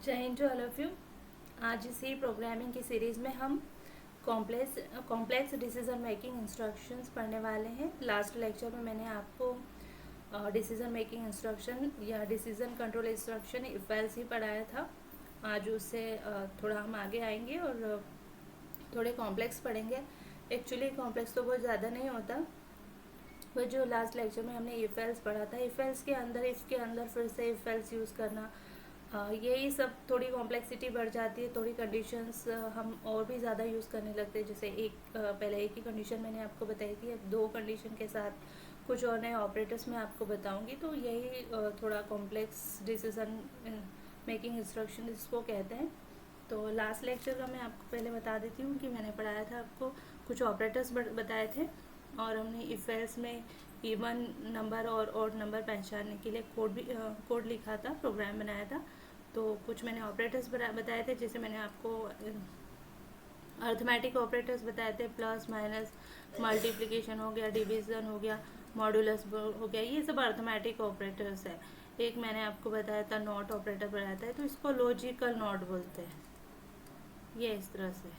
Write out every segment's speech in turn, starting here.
जय हिंद to all of you. आज इसी प्रोग्रामिंग की सीरीज़ में हम कॉम्प्लेक्स डिसीजन मेकिंग इंस्ट्रक्शंस पढ़ने वाले हैं। लास्ट लेक्चर में मैंने आपको डिसीजन मेकिंग इंस्ट्रक्शन या decision control instruction if else he पढ़ाया था। आज उससे थोड़ा हम आगे आएंगे और थोड़े कॉम्प्लेक्स पढ़ेंगे। एक्चुअली कॉम्प्लेक्स तो बहुत ज़्यादा नहीं होता, पर जो लास्ट लेक्चर में हमने इफ एल्स पढ़ा था, इफ एल्स के अंदर इफ़ के अंदर फिर से इफ एल्स यूज़ करना, यही सब थोड़ी कॉम्प्लेक्सिटी बढ़ जाती है। थोड़ी कंडीशंस हम और भी ज़्यादा यूज़ करने लगते हैं। जैसे पहले एक ही कंडीशन मैंने आपको बताई थी, अब दो कंडीशन के साथ कुछ और नए ऑपरेटर्स मैं आपको बताऊंगी। तो यही थोड़ा कॉम्प्लेक्स डिसीजन मेकिंग इंस्ट्रक्शन इसको कहते हैं। तो लास्ट लेक्चर का मैं आपको पहले बता देती हूँ कि मैंने पढ़ाया था, आपको कुछ ऑपरेटर्स बताए थे और हमने इफ एल्स में इवन नंबर और ऑड नंबर पहचानने के लिए कोड लिखा था, प्रोग्राम बनाया था। तो कुछ मैंने ऑपरेटर्स बताए थे, जैसे मैंने आपको अर्थमेटिक ऑपरेटर्स बताए थे, प्लस माइनस, मल्टीप्लिकेशन हो गया, डिवीज़न हो गया, मॉडुलस हो गया, ये सब अर्थमेटिक ऑपरेटर्स है। एक मैंने आपको बताया था नॉट ऑपरेटर बताया था, तो इसको लॉजिकल नॉट बोलते हैं, ये इस तरह से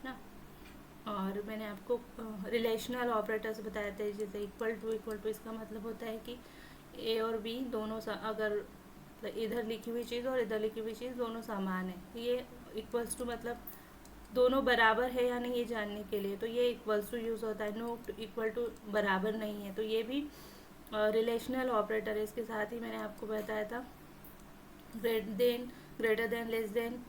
ना। और मैंने आपको रिलेशनल ऑपरेटर्स बताए थे, जैसे इक्वल टू, इसका मतलब होता है कि ए और बी दोनों अगर इधर लिखी हुई चीज़ और इधर लिखी हुई चीज़ दोनों समान है, ये इक्वल्स टू मतलब दोनों बराबर है या नहीं ये जानने के लिए, तो ये इक्वल्स टू यूज़ होता है। नो इक्वल टू बराबर नहीं है, तो ये भी रिलेशनल ऑपरेटर है। इसके साथ ही मैंने आपको बताया था greater than, less than,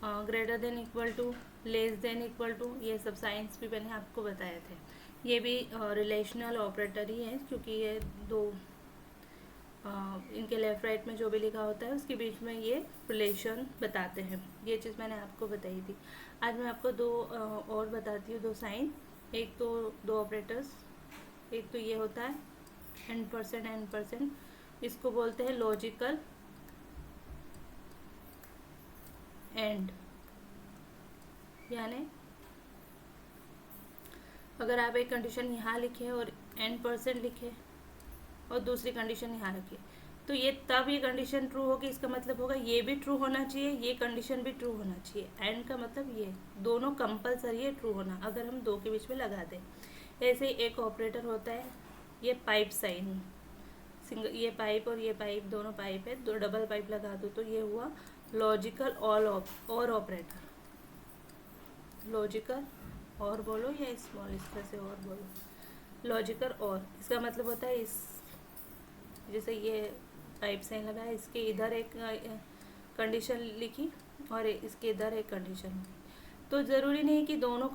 greater than equal to, less than equal to, ये सब साइंस भी मैंने आपको बताए थे। ये भी रिलेशनल ऑपरेटर ही है, क्योंकि ये दो इनके लेफ्ट राइट में जो भी लिखा होता है उसके बीच में ये रिलेशन बताते हैं। ये चीज़ मैंने आपको बताई थी। आज मैं आपको दो और बताती हूँ, दो साइन। एक तो दो ऑपरेटर्स, एक तो ये होता है एंड%, इसको बोलते हैं लॉजिकल एंड। यानी अगर आप एक कंडीशन यहाँ लिखे और n% लिखे और दूसरी कंडीशन यहाँ रखिए, तो ये तब ये कंडीशन ट्रू होगी। इसका मतलब होगा ये भी ट्रू होना चाहिए, ये कंडीशन भी ट्रू होना चाहिए। एंड का मतलब ये दोनों कंपलसरी है ट्रू होना, अगर हम दो के बीच में लगा दें। ऐसे एक ऑपरेटर होता है, ये पाइप साइन, सिंगल, ये पाइप और ये पाइप दोनों पाइप है, दो डबल पाइप लगा दो तो ये हुआ लॉजिकल और ऑपरेटर। लॉजिकल और बोलो या स्मॉल, इस तरह से और बोलो, लॉजिकल और, इसका मतलब होता है इस, जैसे ये पाइप साइन लगा है, इसके इधर एक कंडीशन लिखी और इसके इधर एक कंडीशन, तो ज़रूरी नहीं कि दोनों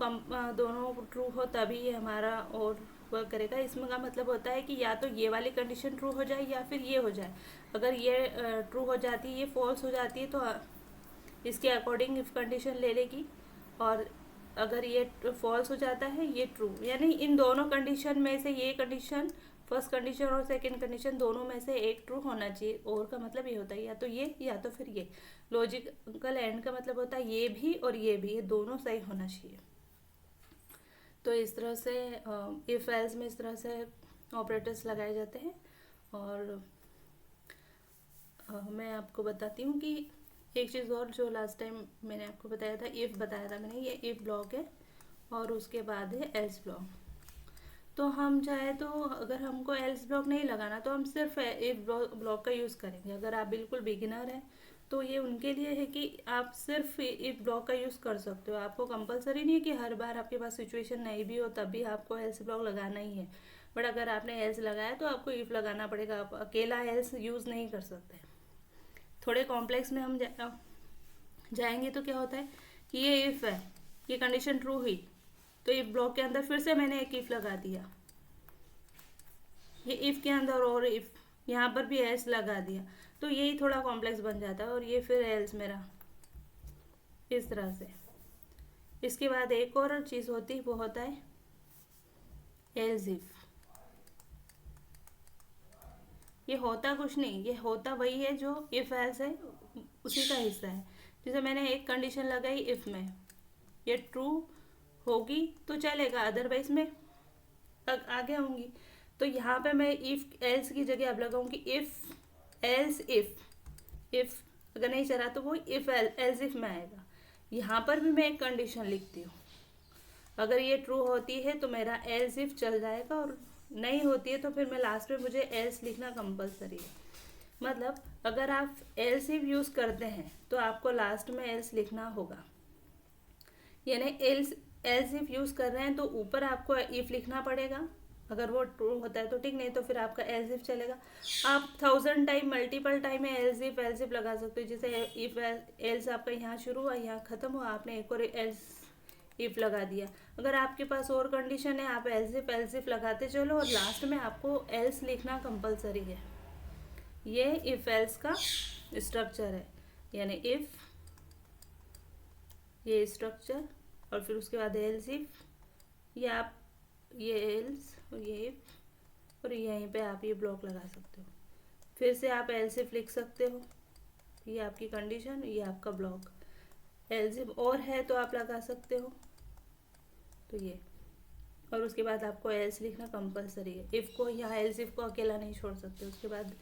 ट्रू हो तभी ये हमारा और वर्क करेगा। इसमें का मतलब होता है कि या तो ये वाली कंडीशन ट्रू हो जाए या फिर ये हो जाए। अगर ये ट्रू हो जाती है, ये फॉल्स हो जाती है, तो इसके अकॉर्डिंग इफ कंडीशन ले लेगी, और अगर ये फॉल्स हो जाता है ये ट्रू, यानी इन दोनों कंडीशन में से ये कंडीशन, फर्स्ट कंडीशन और सेकंड कंडीशन दोनों में से एक ट्रू होना चाहिए। और का मतलब ये होता है या तो ये या तो फिर ये। लॉजिकल एंड का मतलब होता है ये भी और ये भी, ये दोनों सही होना चाहिए। तो इस तरह से इफ एल्स में इस तरह से ऑपरेटर्स लगाए जाते हैं। और मैं आपको बताती हूँ कि एक चीज़ और, जो लास्ट टाइम मैंने आपको बताया था, इफ़ बताया था मैंने, ये इफ़ ब्लॉक है और उसके बाद है एल्स ब्लॉक। तो हम चाहे तो अगर हमको एल्स ब्लॉक नहीं लगाना तो हम सिर्फ इफ ब्लॉक का यूज़ करेंगे। अगर आप बिल्कुल बिगिनर हैं तो ये उनके लिए है कि आप सिर्फ इफ ब्लॉक का यूज़ कर सकते हो। आपको कंपलसरी नहीं है कि हर बार आपके पास सिचुएशन नहीं भी हो तब भी आपको एल्स ब्लॉक लगाना ही है। बट अगर आपने एल्स लगाया तो आपको इफ लगाना पड़ेगा, आप अकेला एल्स यूज़ नहीं कर सकते। थोड़े कॉम्प्लेक्स में हम जाएंगे तो क्या होता है कि ये इफ़ है, ये कंडीशन ट्रू हुई, तो इफ ब्लॉक के अंदर फिर से मैंने एक इफ लगा दिया, ये इफ के अंदर और इफ यहाँ पर भी एल्स लगा दिया, तो यही थोड़ा कॉम्प्लेक्स बन जाता है। और ये फिर एल्स मेरा इस तरह से। इसके बाद एक और चीज़ होती है, वो होता है एल्स इफ। ये होता कुछ नहीं, ये होता वही है जो इफ एल्स है, उसी का हिस्सा है। जैसे मैंने एक कंडीशन लगाई इफ में, ये ट्रू होगी तो चलेगा, अदरवाइज में आगे आऊँगी। तो यहाँ पे मैं इफ एल्स की जगह अब लगाऊंगी इफ एल्स इफ अगर नहीं चला तो वो इफ एल्स इफ में आएगा। यहाँ पर भी मैं एक कंडीशन लिखती हूँ, अगर ये ट्रू होती है तो मेरा एल्स इफ चल जाएगा, और नहीं होती है तो फिर मैं लास्ट में मुझे एल्स लिखना कंपलसरी है। मतलब अगर आप एल्स इफ यूज़ करते हैं तो आपको लास्ट में एल्स लिखना होगा, यानी एल्स इफ यूज़ कर रहे हैं तो ऊपर आपको इफ लिखना पड़ेगा, अगर वो ट्रू होता है तो ठीक, नहीं तो फिर आपका एल्स इफ चलेगा। आप 1000 टाइम मल्टीपल टाइम में एल्स इफ लगा सकते हो। जैसे इफ एल्स आपका यहाँ शुरू हुआ, यहाँ ख़त्म हुआ, आपने एक और एल्स इफ लगा दिया। अगर आपके पास और कंडीशन है, आप एल्स इफ लगाते चलो और लास्ट में आपको एल्स लिखना कंपलसरी है। ये इफ एल्स का स्ट्रक्चर है, यानी इफ, ये स्ट्रक्चर, और फिर उसके बाद एल्स इफ, ये आप ये एल्स और ये इफ, और यहीं पे आप ये ब्लॉक लगा सकते हो। फिर से आप एल्स इफ लिख सकते हो, ये आपकी कंडीशन, ये आपका ब्लॉक। एल्स इफ और है तो आप लगा सकते हो, तो ये, और उसके बाद आपको एल्स लिखना कंपलसरी है। इफ़ को या एल्स इफ को अकेला नहीं छोड़ सकते, उसके बाद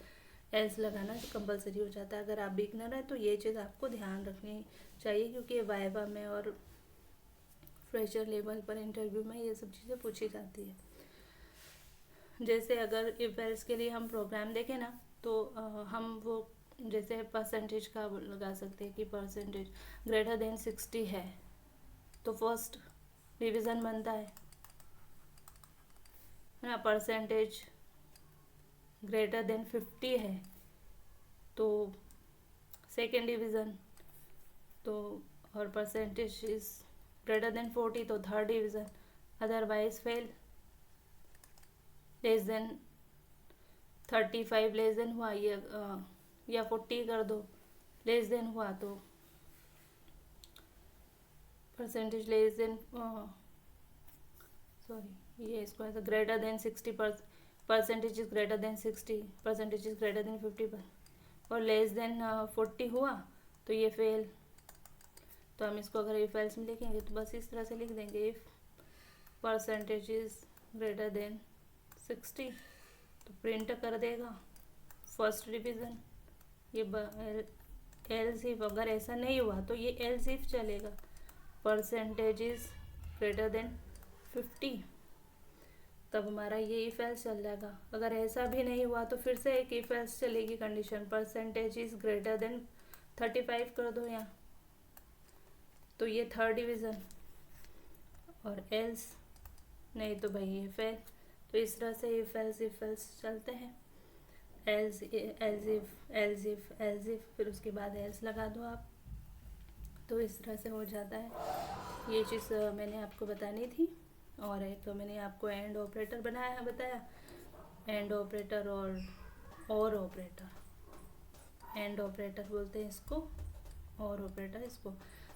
एल्स लगाना कंपलसरी हो जाता है। अगर आप बिगनर है तो ये चीज़ आपको ध्यान रखनी चाहिए, क्योंकि वाइवा में और फ्रेशर लेवल पर इंटरव्यू में ये सब चीज़ें पूछी जाती है। जैसे अगर इफ एल्स के लिए हम प्रोग्राम देखें ना, तो हम वो जैसे परसेंटेज का लगा सकते हैं कि परसेंटेज ग्रेटर देन 60 है तो फर्स्ट डिवीज़न बनता है ना। परसेंटेज ग्रेटर देन 50 है तो सेकेंड डिवीज़न, तो और परसेंटेज इज ग्रेटर देन 40 तो third division, otherwise fail. Less than 35 less than हुआ ये या 40 कर दो, लेस देन हुआ तो परसेंटेज लेस देन सॉरी ये इसको ऐसा greater than 60 percentage is greater then 60, percentage is greater then 50 और लेस देन 40 हुआ तो ये फेल। तो हम इसको अगर इफ एल्स में लिखेंगे तो बस इस तरह से लिख देंगे, if percentage is greater then 60 तो प्रिंट कर देगा फर्स्ट डिवीज़न। ये एल्स इफ अगर ऐसा नहीं हुआ तो ये एल्स इफ चलेगा, परसेंटेज इज ग्रेटर देन 50, तब हमारा ये इफ एल्स चल जाएगा। अगर ऐसा भी नहीं हुआ तो फिर से एक इफ एल्स चलेगी condition, percentage is greater then 35 कर दो यहाँ, तो ये थर्ड डिवीज़न, और एल्स नहीं तो भाई ये फेल। तो इस तरह से इफ एल्स चलते हैं, एल्स इफ फिर उसके बाद एल्स लगा दो आप, तो इस तरह से हो जाता है। ये चीज़ मैंने आपको बतानी थी। और एक मैंने आपको एंड ऑपरेटर बताया, एंड ऑपरेटर और ऑपरेटर, एंड ऑपरेटर बोलते हैं इसको, और ऑपरेटर इसको।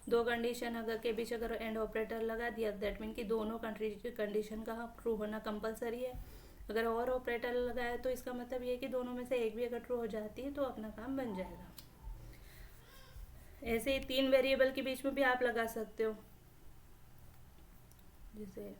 दो कंडीशन अगर के बीच अगर एंड ऑपरेटर लगा दिया दैट मीन कि दोनों कंडीशन का ट्रू होना कंपलसरी है। अगर और ऑपरेटर लगाया तो इसका मतलब ये है कि दोनों में से एक भी अगर ट्रू हो जाती है तो अपना काम बन जाएगा। ऐसे ही 3 वेरिएबल के बीच में भी आप लगा सकते हो, जैसे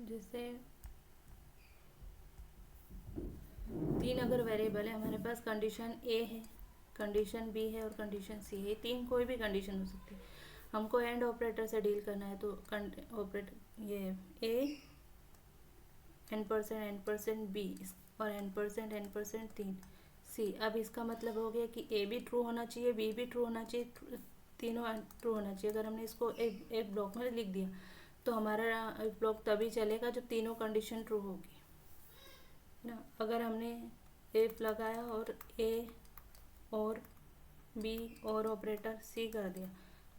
जैसे 3 अगर वेरिएबल है हमारे पास, कंडीशन ए है, कंडीशन बी है और कंडीशन सी है। 3 कोई भी कंडीशन हो सकती है। हमको एंड ऑपरेटर से डील करना है तो ऑपरेटर ये ए n% बी और n% 3 सी। अब इसका मतलब हो गया कि ए भी ट्रू होना चाहिए, बी भी ट्रू होना चाहिए, तीनों ट्रू होना चाहिए। अगर हमने इसको एक ब्लॉक में लिख दिया तो हमारा ब्लॉक तभी चलेगा जब तीनों कंडीशन ट्रू होगी ना। अगर हमने इफ लगाया और ए और बी और ऑपरेटर सी कर दिया,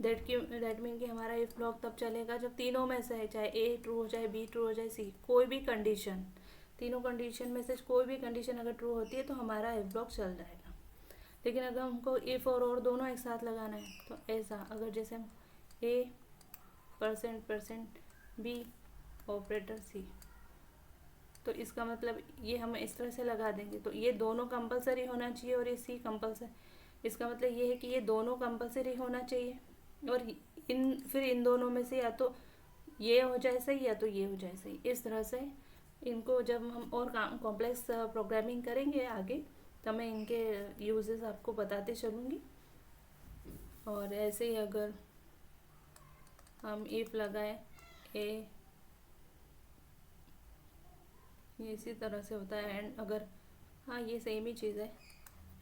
दैट मीन कि हमारा इफ ब्लॉक तब चलेगा जब तीनों में से है, चाहे ए ट्रू हो जाए, बी ट्रू हो जाए, सी कोई भी कंडीशन, तीनों कंडीशन में से कोई भी कंडीशन अगर ट्रू होती है तो हमारा इफ ब्लॉक चल जाएगा। लेकिन अगर हमको इफ और दोनों एक साथ लगाना है तो ऐसा, अगर जैसे हम ए % बी ऑपरेटर सी, तो इसका मतलब ये हम इस तरह से लगा देंगे, तो ये दोनों कंपलसरी होना चाहिए और ये सी कंपलसरी। इसका मतलब ये है कि ये दोनों कंपलसरी होना चाहिए, और फिर इन दोनों में से या तो ये हो जाए सही या तो ये हो जाए सही। इस तरह से इनको जब हम और कॉम्प्लेक्स प्रोग्रामिंग करेंगे आगे, तब मैं इनके यूजेस आपको बताते चलूँगी। और ऐसे ही अगर हम इफ लगाए ए, ये इसी तरह से होता है। एंड अगर, हाँ ये सेम ही चीज़ है,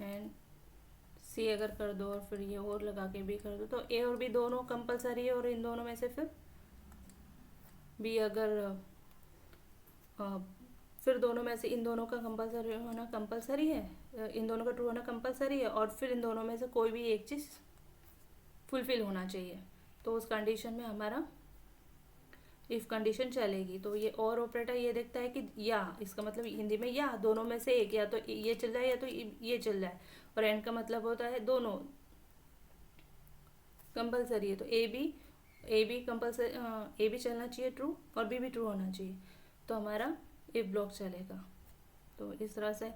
एंड सी अगर कर दो और फिर ये और लगा के भी कर दो, तो ए और बी दोनों कंपलसरी है, और इन दोनों में से फिर बी अगर फिर दोनों में से इन दोनों का कंपलसरी होना कंपलसरी है, इन दोनों का ट्रू होना कंपलसरी है, और फिर इन दोनों में से कोई भी एक चीज़ फुलफिल होना चाहिए। तो उस कंडीशन में हमारा इफ़ कंडीशन चलेगी। तो ये और ऑपरेटर ये देखता है कि या, इसका मतलब हिंदी में या, दोनों में से एक, या तो ये चल जाए या तो ये चल जाए। और एंड का मतलब होता है दोनों कंपलसरी है, तो A B compulsory, A B चलना चाहिए ट्रू और बी भी ट्रू होना चाहिए, तो हमारा इफ ब्लॉक चलेगा। तो इस तरह से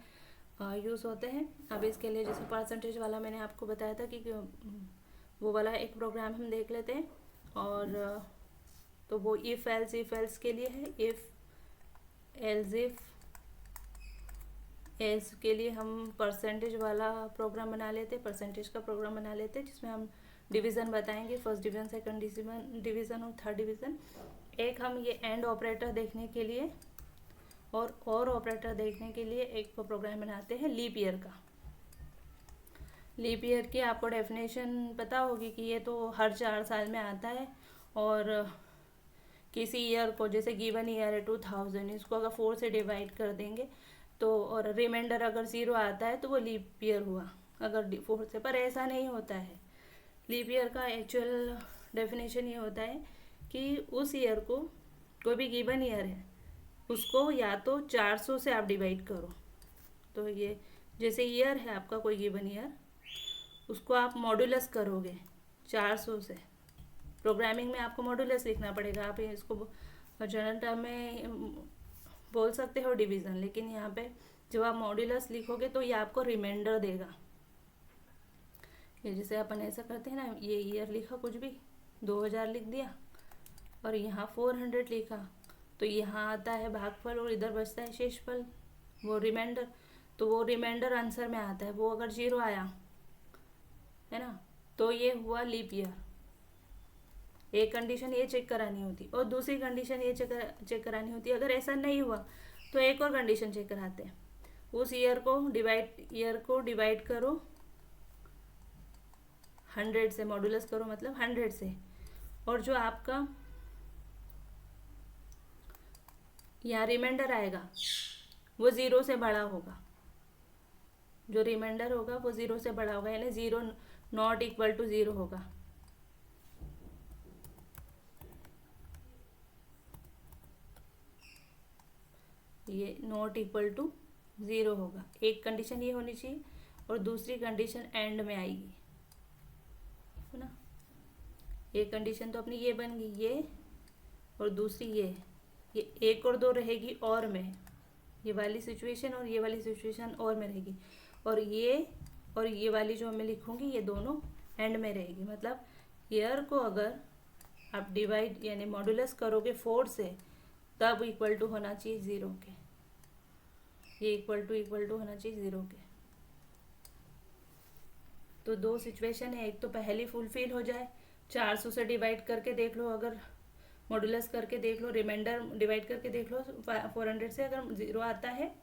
यूज़ होते हैं। अब इसके लिए जैसे परसेंटेज वाला मैंने आपको बताया था कि वो वाला एक प्रोग्राम हम देख लेते हैं। और तो वो इफ़ एल्स के लिए है। इफ़ एल्स इफ एल्स के लिए हम परसेंटेज वाला प्रोग्राम बना लेते, परसेंटेज का प्रोग्राम बना लेते, जिसमें हम डिवीज़न बताएंगे, फर्स्ट डिवीज़न, सेकंड डिवीज़न और थर्ड डिवीज़न। एक हम ये एंड ऑपरेटर देखने के लिए और ऑपरेटर देखने के लिए एक प्रोग्राम बनाते हैं लीप ईयर का। लीप ईयर की आपको डेफिनेशन पता होगी कि ये तो हर 4 साल में आता है, और किसी ईयर को, जैसे गिवन ईयर है 2000, इसको अगर 4 से डिवाइड कर देंगे तो, और रिमाइंडर अगर 0 आता है तो वो लीप ईयर हुआ, अगर 4 से। पर ऐसा नहीं होता है। लीप ईयर का एक्चुअल डेफिनेशन ये होता है कि उस ईयर को, कोई भी गिवन ईयर है उसको या तो 400 से आप डिवाइड करो। तो ये जैसे ईयर है आपका कोई गिवन ईयर, उसको आप मॉड्यूलस करोगे 400 से। प्रोग्रामिंग में आपको मॉड्यूलस लिखना पड़ेगा। आप इसको जनरल टर्म में बोल सकते हो डिवीज़न, लेकिन यहाँ पे जब आप मॉड्यूलस लिखोगे तो ये आपको रिमाइंडर देगा। ये जैसे अपन ऐसा करते हैं ना, ये ईयर लिखा कुछ भी 2000 लिख दिया और यहाँ 400 लिखा, तो यहाँ आता है भागफल और इधर बचता है शेषफल, वो रिमाइंडर। तो वो रिमाइंडर आंसर में आता है, वो अगर 0 आया है ना, तो ये हुआ लीप ईयर। एक कंडीशन ये चेक करानी होती और दूसरी कंडीशन ये चेक करानी होती। अगर ऐसा नहीं हुआ तो एक और कंडीशन चेक कराते हैं। उस ईयर को डिवाइड करो 100 से, मॉड्यूलस करो मतलब 100 से, और जो आपका यहाँ रिमाइंडर आएगा वो 0 से बड़ा होगा। जो रिमाइंडर होगा वो 0 से बड़ा होगा, यानी 0 नॉट इक्वल टू 0 होगा। ये नॉट इक्वल टू 0 होगा। एक कंडीशन ये होनी चाहिए और दूसरी कंडीशन एंड में आएगी, है ना। एक कंडीशन तो अपनी ये बन गई, ये, और दूसरी ये 1 और 2 रहेगी और में, ये वाली सिचुएशन और ये वाली सिचुएशन और में रहेगी, और ये वाली जो मैं लिखूंगी ये दोनों एंड में रहेगी। मतलब ईयर को अगर आप डिवाइड यानी मॉड्यूलस करोगे 4 से, तब इक्वल टू होना चाहिए 0 के। ये इक्वल टू होना चाहिए 0 के। तो 2 सिचुएशन है, एक तो पहली फुलफिल हो जाए, 400 से डिवाइड करके देख लो, अगर मॉड्यूलस करके देख लो, रिमाइंडर डिवाइड करके देख लो 400 से, अगर 0 आता है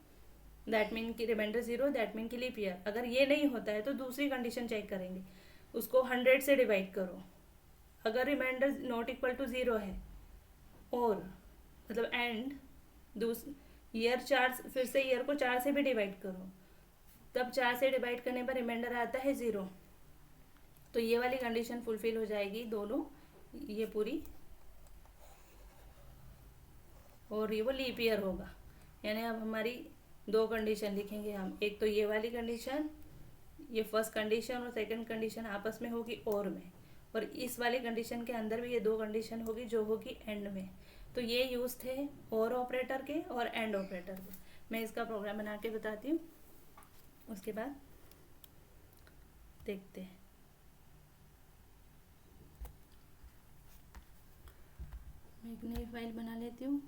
दैट मीन की रिमाइंडर 0, दैट मीन की लीप ईयर। अगर ये नहीं होता है तो दूसरी कंडीशन चेक करेंगे, उसको 100 से डिवाइड करो। अगर रिमाइंडर नॉट इक्वल टू 0 है और मतलब एंड ईयर 4, फिर से ईयर को 4 से भी डिवाइड करो, तब 4 से डिवाइड करने पर रिमाइंडर आता है 0, तो ये वाली कंडीशन फुलफिल हो जाएगी दोनों, ये पूरी, और ये वो लीप ईयर होगा। यानी अब हमारी 2 कंडीशन लिखेंगे हम, एक तो ये वाली कंडीशन, ये फर्स्ट कंडीशन और सेकंड कंडीशन आपस में होगी और में, और इस वाली कंडीशन के अंदर भी ये 2 कंडीशन होगी जो होगी एंड में। तो ये यूज़ थे और ऑपरेटर के और एंड ऑपरेटर के। मैं इसका प्रोग्राम बना के बताती हूँ, उसके बाद देखते हैं। मैं एक नई फाइल बना लेती हूँ।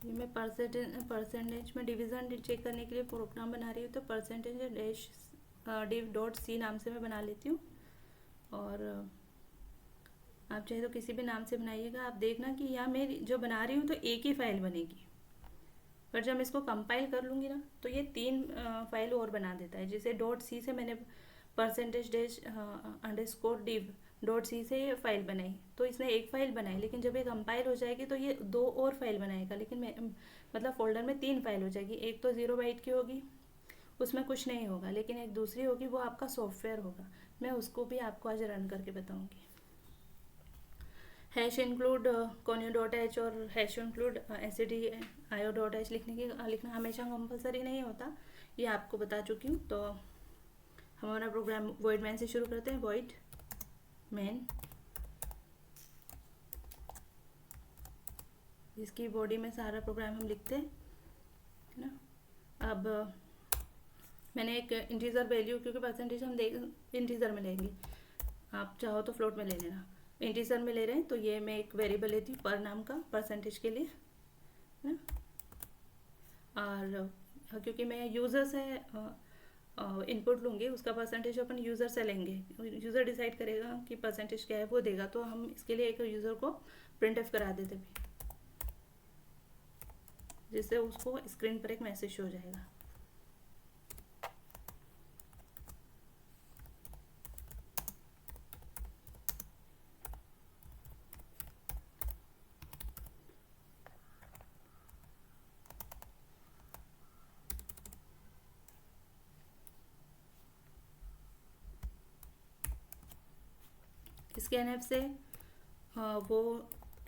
ये मैं परसेंटेज में डिवीज़न चेक करने के लिए प्रोग्राम बना रही हूँ, तो percentage dash div dot C नाम से मैं बना लेती हूँ। और आप चाहे तो किसी भी नाम से बनाइएगा। आप देखना कि यहाँ मैं जो बना रही हूँ तो एक ही फाइल बनेगी, पर जब मैं इसको कंपाइल कर लूँगी ना तो ये 3 फाइल और बना देता है। जैसे डॉट सी से मैंने percentage dash underscore div dot C से ये फाइल बनाई, तो इसने एक फाइल बनाई, लेकिन जब ये कंपाइल हो जाएगी तो ये 2 और फाइल बनाएगा। लेकिन मैं मतलब फोल्डर में 3 फाइल हो जाएगी। एक तो 0 बाइट की होगी, उसमें कुछ नहीं होगा, लेकिन एक दूसरी होगी, वो आपका सॉफ्टवेयर होगा। मैं उसको भी आपको आज रन करके बताऊँगी। Hash include conio dot H और hash include SCDIO dot H लिखना हमेशा कंपलसरी नहीं होता, ये आपको बता चुकी हूँ। तो हमारा प्रोग्राम वॉइड मैन से शुरू करते हैं। वॉइड मैन, इसकी बॉडी में सारा प्रोग्राम हम लिखते हैं, है ना। अब मैंने एक इंटीजर वैल्यू, क्योंकि परसेंटेज हम इंटीजर में लेंगे, आप चाहो तो फ्लोट में ले लेना। इंटीजर में ले रहे हैं तो ये मैं एक वेरिएबल लेती हूँ पर नाम का, परसेंटेज के लिए, है ना। और क्योंकि मैं यूज़र से इनपुट लूँगी, उसका परसेंटेज अपन यूज़र से लेंगे। यूज़र डिसाइड करेगा कि परसेंटेज क्या है, वो देगा। तो हम इसके लिए एक यूज़र को प्रिंट एफ करा देते भी, जिससे उसको स्क्रीन पर एक मैसेज हो जाएगा। स्कैन ऐप से वो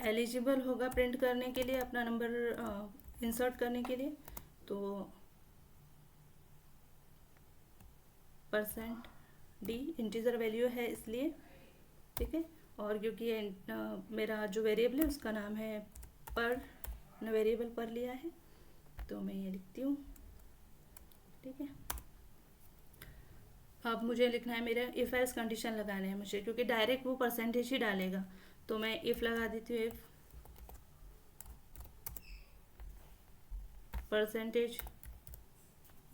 एलिजिबल होगा प्रिंट करने के लिए, अपना नंबर इंसर्ट करने के लिए। तो %d इंटीजर वैल्यू है इसलिए, ठीक है। और क्योंकि मेरा जो वेरिएबल है उसका नाम है पर, वेरिएबल पर लिया है, तो मैं ये लिखती हूँ, ठीक है। अब मुझे लिखना है, मेरा इफ एल्स कंडीशन लगाना है मुझे, क्योंकि डायरेक्ट वो परसेंटेज ही डालेगा। तो मैं इफ लगा देती हूँ। If percentage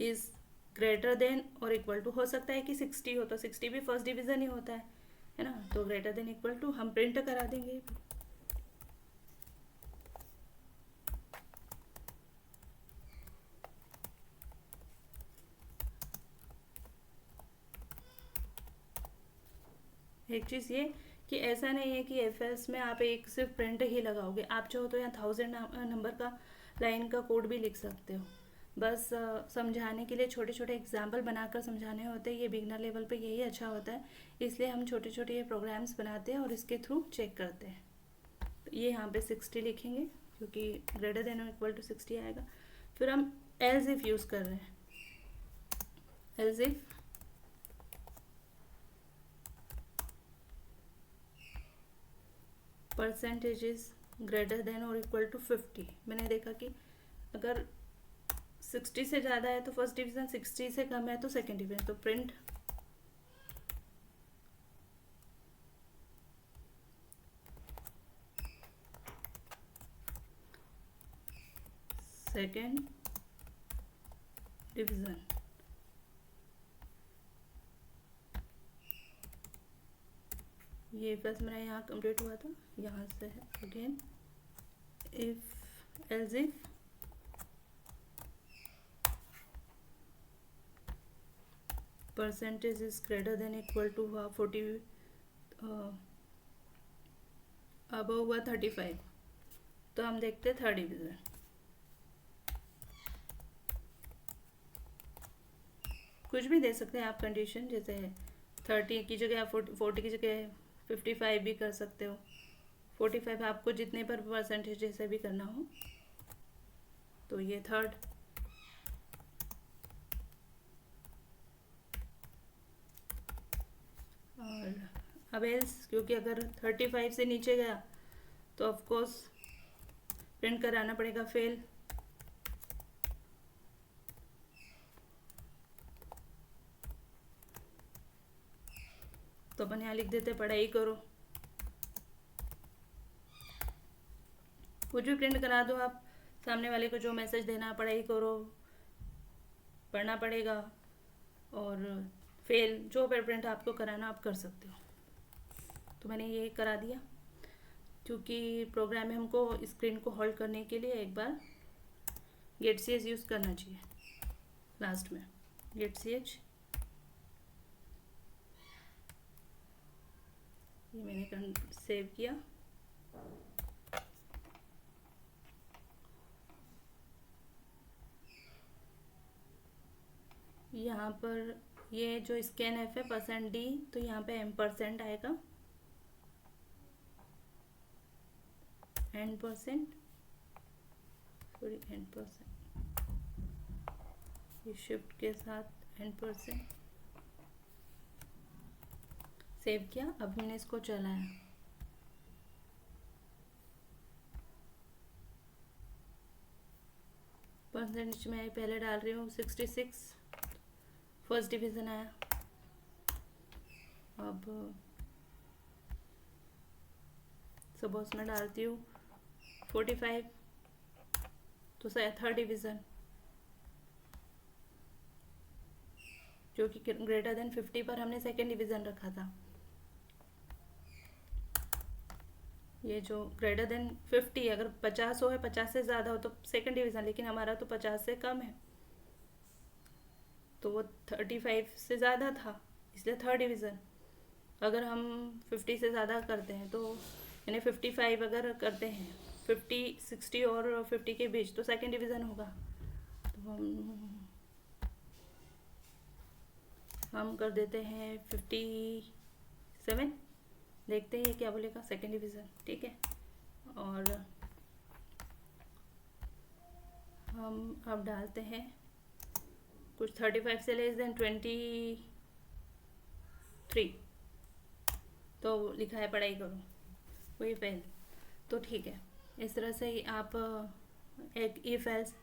is greater then और इक्वल टू, हो सकता है कि 60 हो, तो 60 भी फर्स्ट डिवीजन ही होता है ना। तो ग्रेटर देन इक्वल टू हम प्रिंट करा देंगे। एक चीज़ ये कि ऐसा नहीं है कि एफ एस में आप एक सिर्फ प्रिंट ही लगाओगे। आप चाहो तो यहाँ 1000 नंबर का लाइन का कोड भी लिख सकते हो। बस समझाने के लिए छोटे छोटे एग्जाम्पल बनाकर समझाने होते हैं। ये बिगनर लेवल पे यही अच्छा होता है, इसलिए हम छोटे छोटे ये प्रोग्राम्स बनाते हैं और इसके थ्रू चेक करते हैं। तो ये यहाँ पे 60 लिखेंगे, क्योंकि ग्रेटर देन और इक्वल टू 60 आएगा। फिर हम एल्स इफ यूज़ कर रहे हैं। Else if percentage is greater then और इक्वल टू 50। मैंने देखा कि अगर 60 से ज़्यादा है तो फर्स्ट डिवीज़न, 60 से कम है तो सेकेंड डिवीज़न। तो प्रिंट सेकेंड डिवीज़न। ये बस मेरा यहाँ कंप्लीट हुआ था, यहाँ से है again. If else if percentage is greater than equal to 40 अब हुआ 35, तो हम देखते हैं थर्ड डिवीज़न। कुछ भी दे सकते हैं आप कंडीशन, जैसे 30 की जगह आप 40 की जगह 55 भी कर सकते हो। 45 आपको जितने पर परसेंटेज जैसे भी करना हो। तो ये थर्ड अब एल्स, क्योंकि अगर 35 से नीचे गया तो ऑफकोर्स प्रिंट कराना पड़ेगा फेल। तो अपन यहाँ लिख देते पढ़ाई करो। कुछ भी प्रिंट करा दो आप, सामने वाले को जो मैसेज देना, पढ़ाई करो, पढ़ना पड़ेगा, और फेल, जो प्रिंट आपको कराना आप कर सकते हो। तो मैंने ये करा दिया, क्योंकि प्रोग्राम में हमको स्क्रीन को होल्ड करने के लिए एक बार गेट सी एच यूज़ करना चाहिए। लास्ट में गेट सी एच, ये मैंने सेव किया। यहाँ पर ये जो स्कैन एफ है %d, तो यहाँ पे M% आएगा, N%, सॉरी N%, ये शिफ्ट के साथ N%, सेव किया। अब मैंने इसको चलाया, परसेंटेज में पहले डाल रही हूँ 66, फर्स्ट डिवीज़न आया। अब सपोज मैं डालती हूँ 45, तो थर्ड डिवीज़न, जो कि ग्रेटर देन 50 पर हमने सेकेंड डिवीज़न रखा था। ये जो ग्रेटर देन 50, अगर 50 हो, 50 से ज़्यादा हो तो सेकेंड डिवीज़न, लेकिन हमारा तो 50 से कम है, तो वो 35 से ज़्यादा था, इसलिए थर्ड डिवीज़न। अगर हम 50 से ज़्यादा करते हैं, तो यानी 55 अगर करते हैं, 50, 60 और 50 के बीच, तो सेकेंड डिवीज़न होगा। तो हम कर देते हैं 57, देखते हैं ये क्या बोलेगा, सेकेंड डिवीज़न, ठीक है। और हम अब डालते हैं कुछ 35 से लेस देन 23, तो लिखा है पढ़ाई करो, वही फेल। तो ठीक है, इस तरह से आप एक इफ़ एल्स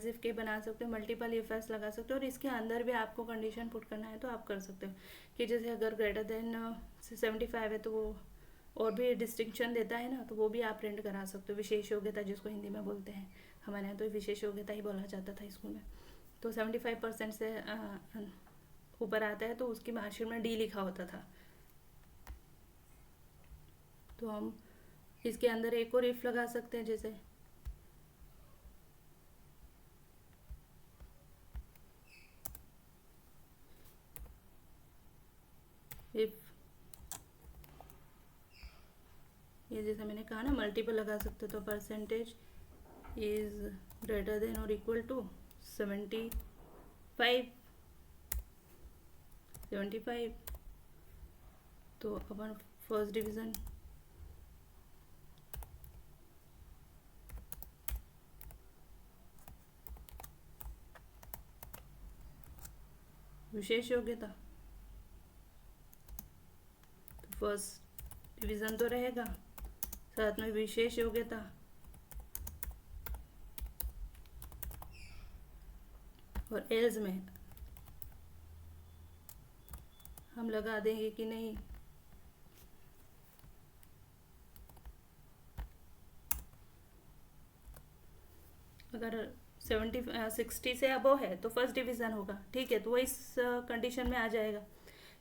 इफ के बना सकते हो, मल्टीपल इफ एल्स लगा सकते हो, और इसके अंदर भी आपको कंडीशन पुट करना है तो आप कर सकते हो। कि जैसे अगर ग्रेटर देन 75 है तो वो और भी डिस्टिंक्शन देता है ना, तो वो भी आप प्रिंट करा सकते हो, विशेष योग्यता जिसको हिंदी में बोलते हैं, हमारे यहाँ तो विशेष योग्यता ही बोला जाता था स्कूल में। तो 75% से ऊपर आता है तो उसकी मार्कशीट में D लिखा होता था। तो हम इसके अंदर एक और इफ लगा सकते हैं, जैसे इफ, ये जैसे मैंने कहा ना मल्टीपल लगा सकते, तो परसेंटेज इज ग्रेटर देन और इक्वल टू 75, तो अपन फर्स्ट डिवीज़न विशेष योग्यता, तो फर्स्ट डिवीज़न तो रहेगा, साथ में विशेष योग्यता, और एल्स में हम लगा देंगे कि नहीं अगर 60 से अबव है तो फर्स्ट डिवीज़न होगा, ठीक है, तो वो इस कंडीशन में आ जाएगा।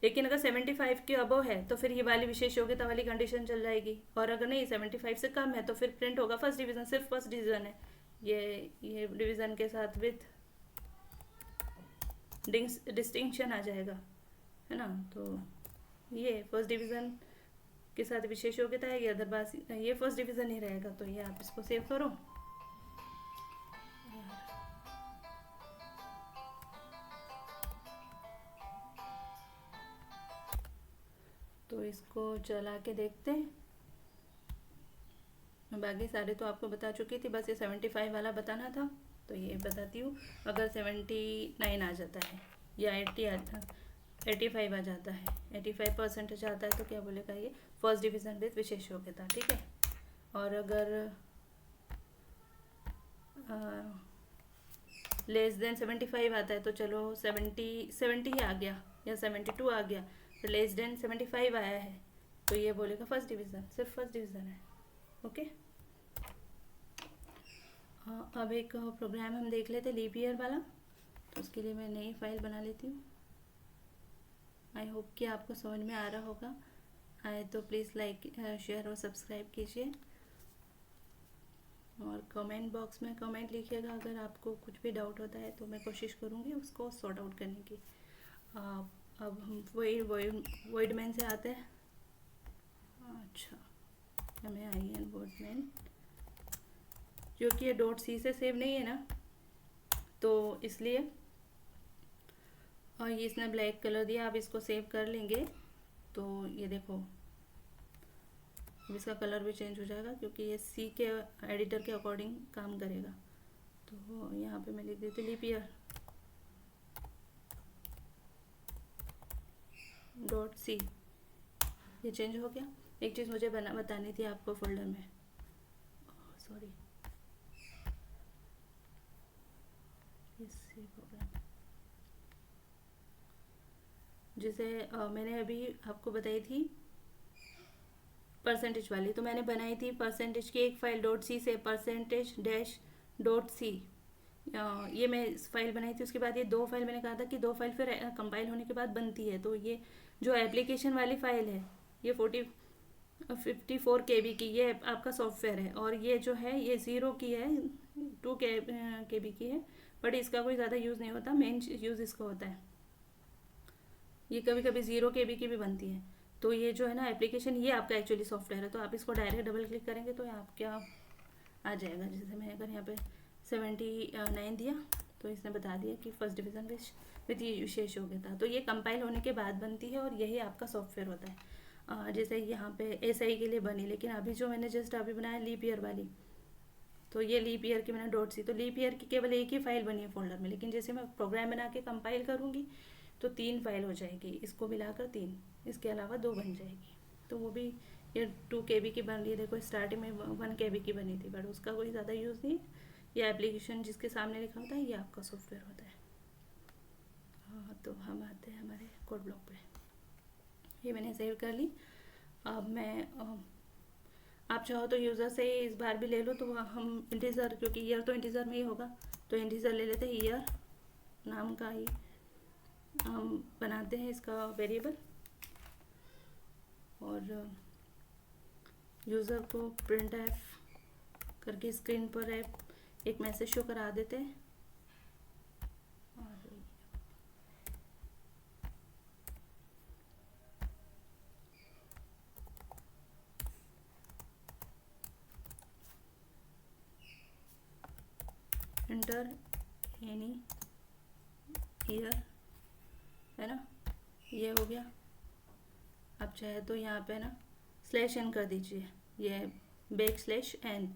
लेकिन अगर 75 के अबव है तो फिर ये वाली विशेष योग्यता वाली कंडीशन चल जाएगी, और अगर नहीं 75 से कम है तो फिर प्रिंट होगा फर्स्ट डिवीज़न, सिर्फ फर्स्ट डिवीज़न है, ये डिवीज़न के साथ विथ डिस्टिंक्शन आ जाएगा, है ना। तो ये फर्स्ट डिवीज़न के साथ विशेष योग्यता है, अदरवाइज ये फर्स्ट डिवीज़न ही रहेगा। तो ये आप इसको सेव करो। तो इसको चला के देखते हैं। मैं बाकी सारे तो आपको बता चुकी थी, बस ये 75 वाला बताना था, तो ये बताती हूँ। अगर 79 आ जाता है या 80 आता, 85 आ जाता है, 85% आता है तो क्या बोलेगा ये फर्स्ट डिवीज़न विद विशेष योग्यता, ठीक है। और अगर लेस देन 75 आता है तो चलो 70 ही आ गया या 72 आ गया, तो लेस देन 75 आया है तो ये बोलेगा फर्स्ट डिवीज़न, सिर्फ फर्स्ट डिवीज़न है, ओके। अब एक प्रोग्राम हम देख लेते लीप ईयर वाला, तो उसके लिए मैं नई फाइल बना लेती हूँ। आई होप कि आपको समझ में आ रहा होगा, आए तो प्लीज़ लाइक शेयर और सब्सक्राइब कीजिए, और कमेंट बॉक्स में कमेंट लिखिएगा अगर आपको कुछ भी डाउट होता है, तो मैं कोशिश करूँगी उसको सॉर्ट आउट करने की। अब हम वॉइड मैन से आते हैं। अच्छा, हमें आई है वॉइड मैन, क्योंकि ये डॉट सी से सेव नहीं है ना, तो इसलिए, और ये इसने ब्लैक कलर दिया, आप इसको सेव कर लेंगे तो ये देखो अब इसका कलर भी चेंज हो जाएगा, क्योंकि ये सी के एडिटर के अकॉर्डिंग काम करेगा। तो यहाँ पे मैं लिख देती हूँ लीप ईयर डॉट सी, ये चेंज हो गया। एक चीज़ मुझे बतानी थी आपको फोल्डर में, सॉरी जिसे मैंने अभी आपको बताई थी परसेंटेज वाली, तो मैंने बनाई थी परसेंटेज की एक फाइल डॉट सी से परसेंटेज डैश डॉट सी, ये मैं इस फाइल बनाई थी। उसके बाद ये दो फाइल मैंने कहा था कि दो फाइल फिर कंपाइल होने के बाद बनती है, तो ये जो एप्लीकेशन वाली फाइल है ये 54 KB की, ये आपका सॉफ्टवेयर है, और ये जो है ये 0 की है, 2 KB की है, बट इसका कोई ज़्यादा यूज़ नहीं होता, मेन यूज़ इसका होता है। ये कभी कभी 0 KB की भी बनती है। तो ये जो है ना एप्लीकेशन, ये आपका एक्चुअली सॉफ्टवेयर है, तो आप इसको डायरेक्ट डबल क्लिक करेंगे तो आप क्या आ जाएगा। जैसे मैं अगर यहाँ पे 79 दिया तो इसने बता दिया कि फर्स्ट डिवीज़न विद ये विशेष योग्यता, तो ये कंपाइल होने के बाद बनती है और यही आपका सॉफ्टवेयर होता है। जैसे यहाँ पे SI के लिए बनी, लेकिन अभी जो मैंने जस्ट अभी बनाया लीप ईयर वाली, तो ये लीप ईयर की मैंने डॉट सी, तो लीप ईयर की केवल एक ही फाइल बनी है फोल्डर में, लेकिन जैसे मैं प्रोग्राम बना के कंपाइल करूँगी तो 3 फाइल हो जाएगी, इसको मिलाकर 3, इसके अलावा 2 बन जाएगी। तो वो भी ये 2 KB की बन रही है, देखो स्टार्टिंग में 1 KB की बनी थी, बट उसका कोई ज़्यादा यूज़ नहीं। ये एप्लीकेशन जिसके सामने लिखा होता है ये आपका सॉफ्टवेयर होता है। हाँ, तो हम आते हैं हमारे कोड ब्लॉक पे, ये मैंने सेव कर ली। अब मैं आप चाहो तो यूज़र से इस बार भी ले लो, तो हम इंटीजर, क्योंकि ईयर तो इंटीजर में ही होगा, तो इंटीजर ले लेते हैं, ईयर नाम का ही हम बनाते हैं इसका वेरिएबल, और यूज़र को प्रिंट एफ करके स्क्रीन पर एक मैसेज शो करा देते हैं, एंटर एनी ईयर, है ना, ये हो गया। आप चाहे तो यहाँ पे ना /n कर दीजिए, ये \n,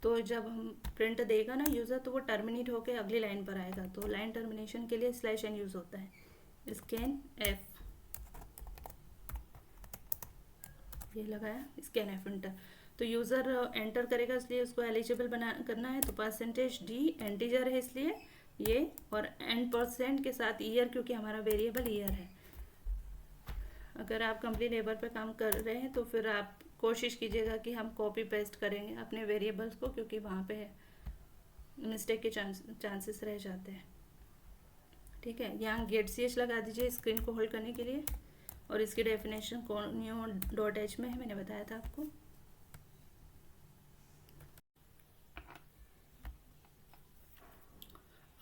तो जब हम प्रिंट देगा ना यूज़र, तो वो टर्मिनेट होकर अगली लाइन पर आएगा, तो लाइन टर्मिनेशन के लिए /n यूज़ होता है। स्कैन एफ, ये लगाया स्कैन एफ इंटर, तो यूज़र एंटर करेगा, इसलिए उसको एलिजिबल करना है, तो %d एंटीजर है इसलिए ये, और n% के साथ ईयर, क्योंकि हमारा वेरिएबल ईयर है। अगर आप कंपनी लेबर पे काम कर रहे हैं तो फिर आप कोशिश कीजिएगा कि हम कॉपी पेस्ट करेंगे अपने वेरिएबल्स को, क्योंकि वहाँ पे मिस्टेक के चांसेस रह जाते हैं, ठीक है। यहाँ get लगा दीजिए स्क्रीन को होल्ड करने के लिए, और इसकी डेफिनेशन conio.h में है, मैंने बताया था आपको।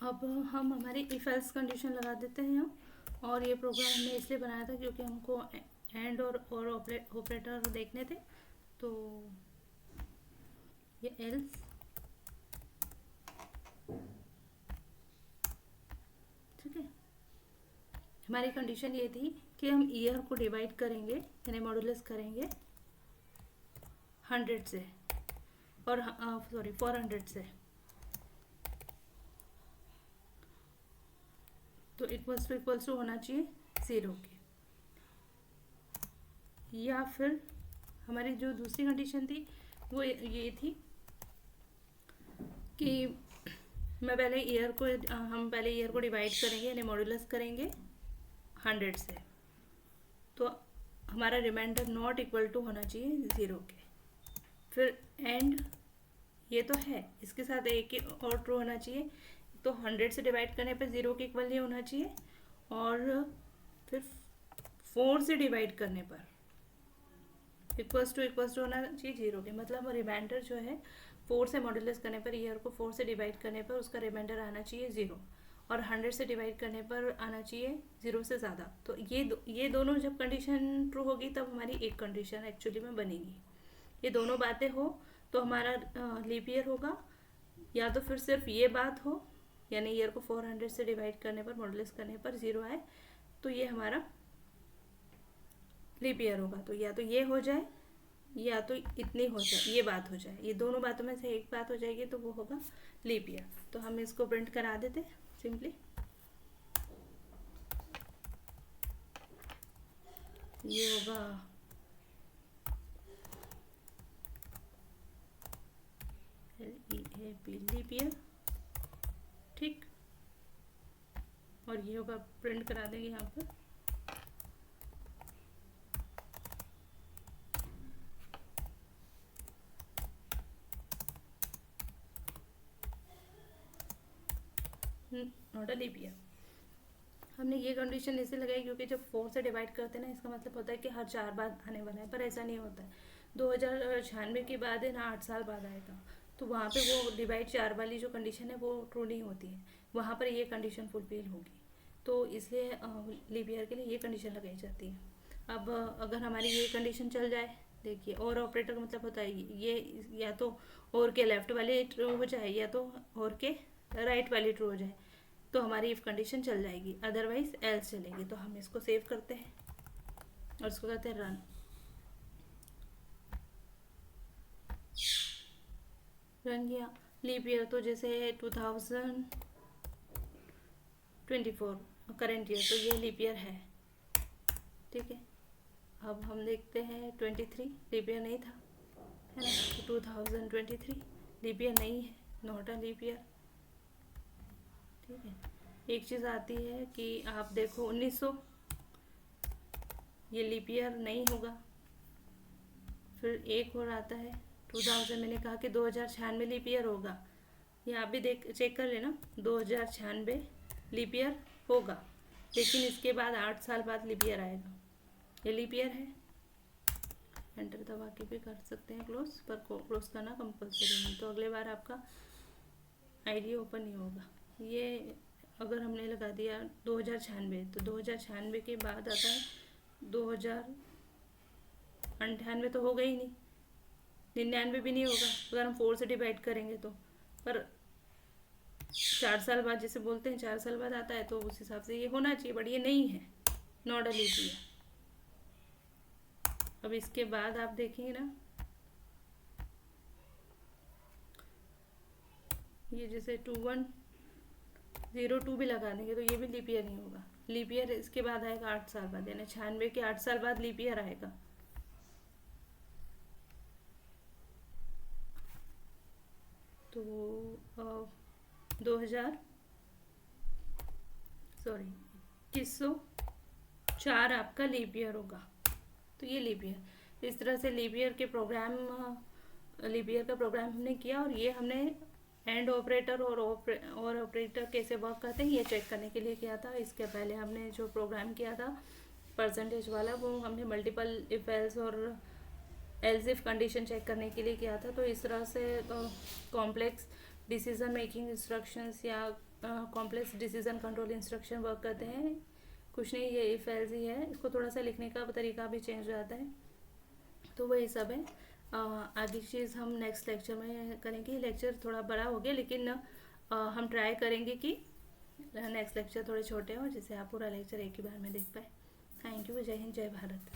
अब हम हमारी इफ एल्स कंडीशन लगा देते हैं यहाँ, और ये प्रोग्राम हमने इसलिए बनाया था क्योंकि हमको एंड और ऑपरेटर देखने थे, तो ये एल्स, ठीक है। हमारी कंडीशन ये थी कि हम ईयर को डिवाइड करेंगे, यानी मॉडुलस करेंगे 100 से, और सॉरी 400 से, तो इक्वल्स टू होना चाहिए 0 के। या फिर हमारी जो दूसरी कंडीशन थी वो ये थी कि हम पहले ईयर को डिवाइड करेंगे यानी मॉड्यूलस करेंगे 100 से, तो हमारा रिमाइंडर नॉट इक्वल टू होना चाहिए 0 के। फिर एंड ये तो है, इसके साथ एक और ट्रू होना चाहिए, तो 100 से डिवाइड करने पर 0 के इक्वल नहीं होना चाहिए, और फिर 4 से डिवाइड करने पर इक्वल्स टू होना चाहिए 0 के। मतलब रिमाइंडर जो है 4 से मॉड्यूलस करने पर, ईयर को 4 से डिवाइड करने पर उसका रिमाइंडर आना चाहिए 0, और 100 से डिवाइड करने पर आना चाहिए 0 से ज़्यादा। तो ये दोनों जब कंडीशन ट्रू होगी तब हमारी एक कंडीशन एक्चुअली में बनेगी। ये दोनों बातें हो तो हमारा लीप ईयर होगा, या तो फिर सिर्फ ये बात हो यानी ईयर को 400 से डिवाइड करने पर मॉड्यूलस करने पर 0 आए तो ये हमारा लीप ईयर होगा। तो या तो ये हो जाए या तो इतनी हो जाए, ये बात हो जाए, ये दोनों बातों में से एक बात हो जाएगी तो वो होगा लीप ईयर। तो हम इसको प्रिंट करा देते सिंपली। ये होगा LEAP लीप ईयर, ठीक। और ये होगा, प्रिंट करा देंगे यहाँ पर नॉट अ लीप ईयर। हमने ये कंडीशन इसलिए लगाई क्योंकि जब 4 से डिवाइड करते हैं ना, इसका मतलब होता है कि हर 4 बार आने वाला है, पर ऐसा नहीं होता है। 2096 के बाद है ना 8 साल बाद आएगा, तो वहाँ पे वो डिवाइड 4 वाली जो कंडीशन है वो ट्रू नहीं होती है, वहाँ पर ये कंडीशन फुलफिल होगी। तो इसलिए लीप ईयर के लिए ये कंडीशन लगाई जाती है। अब अगर हमारी ये कंडीशन चल जाए, देखिए और ऑपरेटर का मतलब होता है ये या तो और के लेफ्ट वाले ट्रू हो जाए या तो और के राइट वाली ट्रू हो जाए, तो हमारी इफ कंडीशन चल जाएगी, अदरवाइज एल्स चलेगी। तो हम इसको सेव करते हैं और इसको कहते हैं रन। रन किया लीप ईयर, तो जैसे 2024 करेंट ईयर, तो ये लीप ईयर है, ठीक है। अब हम देखते हैं 23 लीप ईयर नहीं था, है ना, तो 2023 लीप ईयर नहीं है, नॉट अ लीप ईयर, ठीक है। एक चीज़ आती है कि आप देखो 1900, ये लीप ईयर नहीं होगा। फिर एक और आता है 2000, मैंने कहा कि 2096 लीप ईयर होगा, ये आप भी चेक कर लेना, 2096 लीप ईयर होगा, लेकिन इसके बाद 8 साल बाद लीप ईयर आएगा, ये लीप ईयर है। एंटर दबा के भी कर सकते हैं क्लोज, पर क्लोज करना कंपलसरी नहीं, तो अगले बार आपका आईडी ओपन नहीं होगा। ये अगर हमने लगा दिया 2096, तो 2096 के बाद आता है 2098, तो होगा ही नहीं, 99 भी नहीं होगा अगर हम 4 से डिवाइड करेंगे तो। पर 4 साल बाद, जैसे बोलते हैं 4 साल बाद आता है, तो उस हिसाब से ये होना चाहिए, बट ये नहीं है, नॉट अ लीप ईयर। अब इसके बाद आप देखेंगे ना, ये जैसे 2102 भी लगा देंगे तो ये भी लीप ईयर नहीं होगा। लीप ईयर इसके बाद आएगा 8 साल बाद, यानी 96 के 8 साल बाद लीप ईयर आएगा। तो 2104 आपका लीप ईयर होगा। तो ये लीप ईयर, इस तरह से लीप ईयर का प्रोग्राम हमने किया, और ये हमने एंड ऑपरेटर और ऑपरेटर कैसे वर्क करते हैं ये चेक करने के लिए किया था। इसके पहले हमने जो प्रोग्राम किया था परसेंटेज वाला, वो हमने मल्टीपल इफ एल्स और एल्स इफ कंडीशन चेक करने के लिए किया था। तो इस तरह से कॉम्प्लेक्स डिसीजन मेकिंग इंस्ट्रक्शंस या complex decision control instruction work करते हैं। कुछ नहीं, ये इफ एल्स ही है, इसको थोड़ा सा लिखने का तरीका भी चेंज हो जाता है, तो वही सब है। आगे चीज़ हम नेक्स्ट लेक्चर में करेंगे। लेक्चर थोड़ा बड़ा हो गया, लेकिन हम ट्राई करेंगे कि नेक्स्ट लेक्चर थोड़े छोटे हों, जिससे आप पूरा लेक्चर एक ही बार में देख पाए। Thank you. जय हिंद, जय भारत।